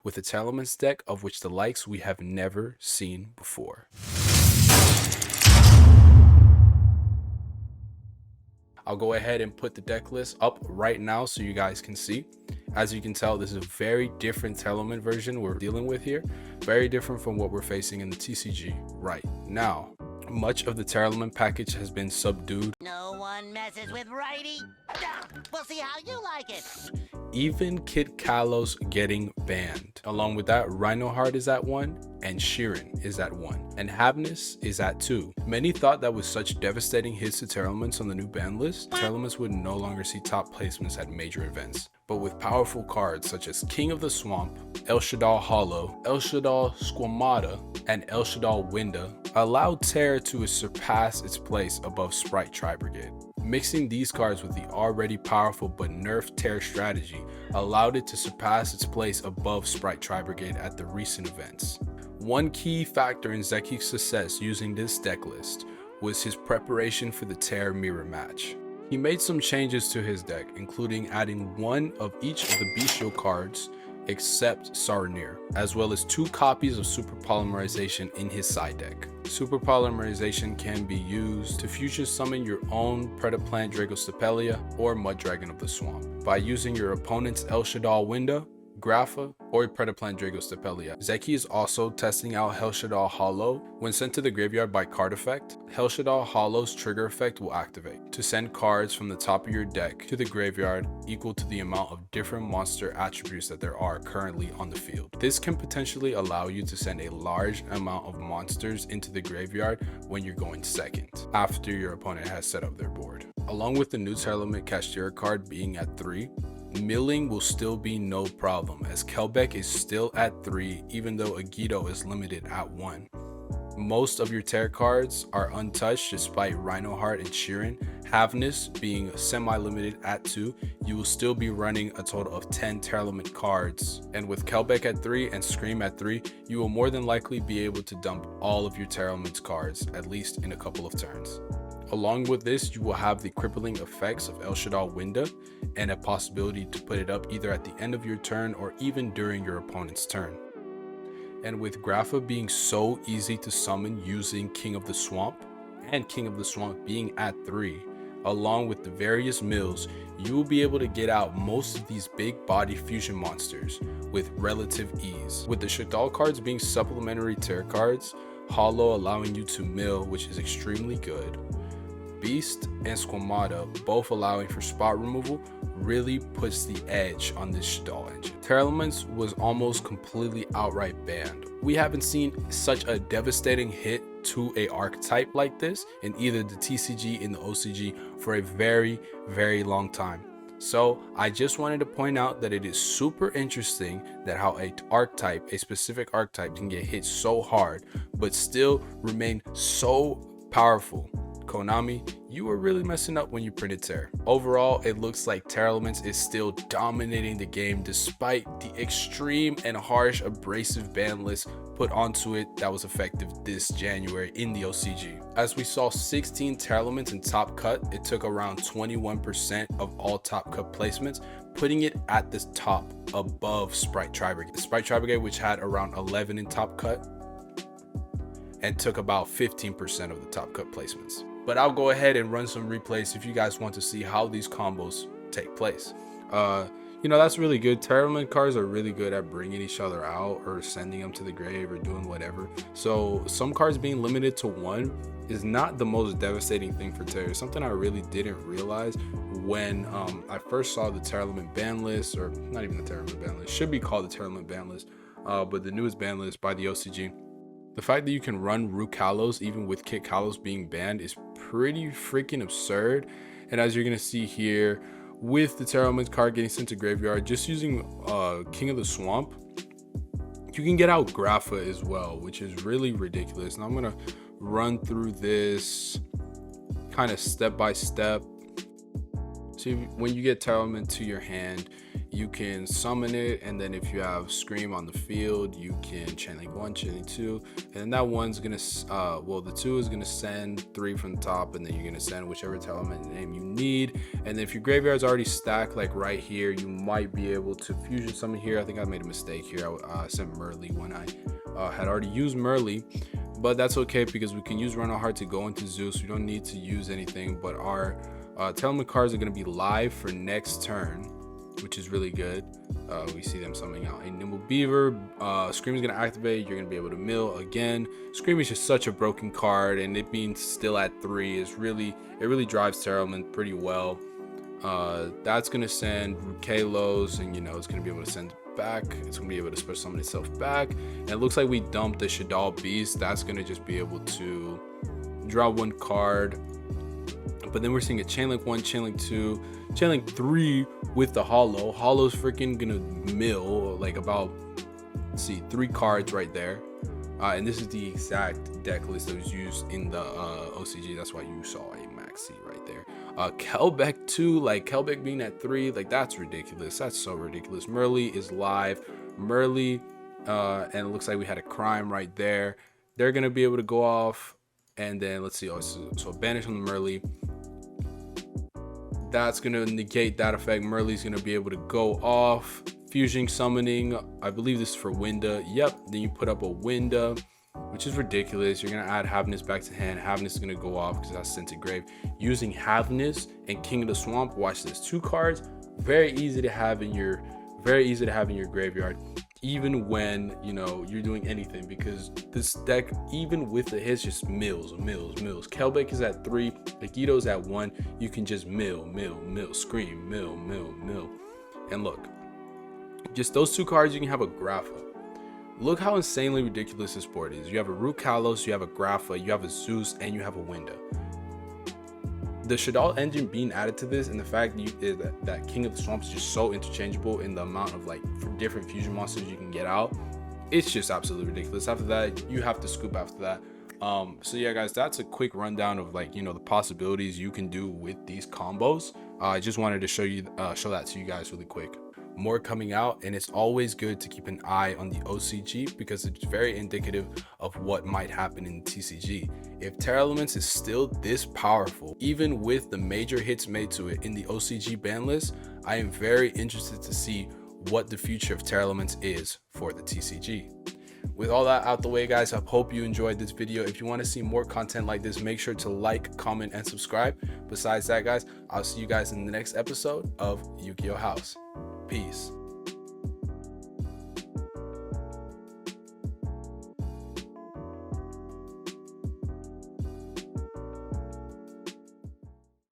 with a Tearlaments deck of which the likes we have never seen before. I'll go ahead and put the deck list up right now so you guys can see. As you can tell, this is a very different Tearlament version we're dealing with here. Very different from what we're facing in the TCG right now. Much of the Tearlament package has been subdued. No one messes with righty. We'll see how you like it. Even KITKALLOS getting banned. Along with that, Rhinoheart is at 1 and Sheeran is at 1 and Havness is at 2. Many thought that with such devastating hits to Tearlaments on the new ban list, Tearlaments would no longer see top placements at major events. But with powerful cards such as King of the Swamp, Helshaddoll Hollow, Helshaddoll Squamata, and Helshaddoll Winda, allowed Tear to surpass its place above Sprite Tri-Brigade. Mixing these cards with the already powerful but nerfed Tear strategy allowed it to surpass its place above Sprite Tri-Brigade at the recent events. One key factor in Zekkei's success using this deck list was his preparation for the Tear mirror match. He made some changes to his deck, including adding one of each of the bestial cards except Saronir, as well as 2 copies of Super Polymerization in his side deck. Super Polymerization can be used to fusion summon your own Predaplant Dragostapelia or Mud Dragon of the Swamp by using your opponent's Helshaddoll Winda, Grapha, or Predaplant Dragostapelia. Zekkei is also testing out Helshaddoll Hollow. When sent to the graveyard by card effect, Helshaddoll Hollow's trigger effect will activate to send cards from the top of your deck to the graveyard equal to the amount of different monster attributes that there are currently on the field. This can potentially allow you to send a large amount of monsters into the graveyard when you're going second, after your opponent has set up their board. Along with the new Tearlament Kashtira card being at 3, milling will still be no problem, as Kelbeck is still at 3 even though Agito is limited at 1. Most of your Tear cards are untouched despite Rhinoheart and Sheeran. Havness being semi-limited at 2, you will still be running a total of 10 Tearlament cards. And with Kelbeck at 3 and Scream at 3, you will more than likely be able to dump all of your Tearlaments cards, at least in a couple of turns. Along with this, you will have the crippling effects of Helshaddoll Winda and a possibility to put it up either at the end of your turn or even during your opponent's turn. And with Grapha being so easy to summon using King of the Swamp and King of the Swamp being at 3, along with the various mills, you will be able to get out most of these big body fusion monsters with relative ease. With the Shaddoll cards being supplementary Tear cards, Hollow allowing you to mill, which is extremely good, Beast and Squamata both allowing for spot removal, really puts the edge on this Shaddoll engine. Tearlaments was almost completely outright banned. We haven't seen such a devastating hit to a archetype like this in either the TCG and the OCG for a very, very long time. So I just wanted to point out that it is super interesting that how a specific archetype can get hit so hard but still remain so powerful. Konami, you were really messing up when you printed Tear. Overall, it looks like Tearlaments is still dominating the game despite the extreme and harsh abrasive ban list put onto it that was effective this January in the OCG. As we saw 16 Tearlaments in top cut, it took around 21% of all top cut placements, putting it at the top above Sprite Tri-Brigade. Sprite Tri-Brigade, which had around 11 in top cut and took about 15% of the top cut placements. But I'll go ahead and run some replays if you guys want to see how these combos take place. That's really good. Tearlament cards are really good at bringing each other out or sending them to the grave or doing whatever. So some cards being limited to 1 is not the most devastating thing for Tear. Something I really didn't realize when I first saw the Tearlament ban list, or not even the Tearlament ban list, should be called the Tearlament ban list, but the newest ban list by the OCG. The fact that you can run KITKALLOS even with KITKALLOS being banned is pretty freaking absurd. And as you're going to see here, with the Tearlaments card getting sent to graveyard, just using King of the Swamp, you can get out Grapha as well, which is really ridiculous. And I'm going to run through this kind of step by step. So when you get Tearlament to your hand, you can summon it, and then if you have Scream on the field, you can chain link 1, chain link 2, and then that one's gonna the 2 is gonna send 3 from the top, and then you're gonna send whichever Tearlament name you need. And then if your graveyard's already stacked, like right here, you might be able to fusion summon here. I think I made a mistake here. I sent Merly when I had already used Merly, but that's okay because we can use Reinhardt to go into Zeus. We don't need to use anything, but our Tearlament cards are going to be live for next turn, which is really good. We see them summoning out a Nimble Beaver. Scream is going to activate. You're going to be able to mill again. Scream is just such a broken card, and it being still at 3 is really drives Tearlament pretty well. That's going to send KITKALLOS, and it's going to be able to send back. It's going to be able to special summon itself back. And it looks like we dumped the Helshaddoll Beast. That's going to just be able to draw 1 card. But then we're seeing a chain link 1, chain link 2, chain link 3 with the hollow. Hollow's freaking gonna mill like about, let's see, 3 cards right there. And this is the exact deck list that was used in the OCG. That's why you saw a maxi right there. Kelbeck 2, like Kelbeck being at 3, like that's ridiculous. That's so ridiculous. Merly is live. Merly, and it looks like we had a crime right there. They're gonna be able to go off, and then let's see. So banish on the Merly. That's gonna negate that effect. Merly's gonna be able to go off. Fusion summoning, I believe this is for Winda. Yep, then you put up a Winda, which is ridiculous. You're gonna add Havness back to hand. Havness is gonna go off because that's sent to grave. Using Havness and King of the Swamp, watch this. 2 cards, very easy to have in your graveyard, even when you're doing anything, because this deck, even with the hits, just mills. Kelbeck is at 3, Akito's at 1. You can just mill, Scream, mill. And look, just those 2 cards, you can have a Grapha. Look how insanely ridiculous this board is. You have a KITKALLOS, you have a Grapha, you have a Zeus, and you have a Winda. The Helshaddoll engine being added to this, and the fact that King of the Swamp is just so interchangeable in the amount of different fusion monsters you can get out, it's just absolutely ridiculous. After that, you have to scoop after that. So yeah, guys, that's a quick rundown of the possibilities you can do with these combos. I just wanted to show that to you guys really quick. More coming out, and it's always good to keep an eye on the OCG because it's very indicative of what might happen in TCG. If Tearlaments is still this powerful, even with the major hits made to it in the OCG ban list, I am very interested to see what the future of Tearlaments is for the TCG. With all that out the way, guys, I hope you enjoyed this video. If you want to see more content like this, make sure to like, comment, and subscribe. Besides that, guys, I'll see you guys in the next episode of Yu-Gi-Oh! House. Peace.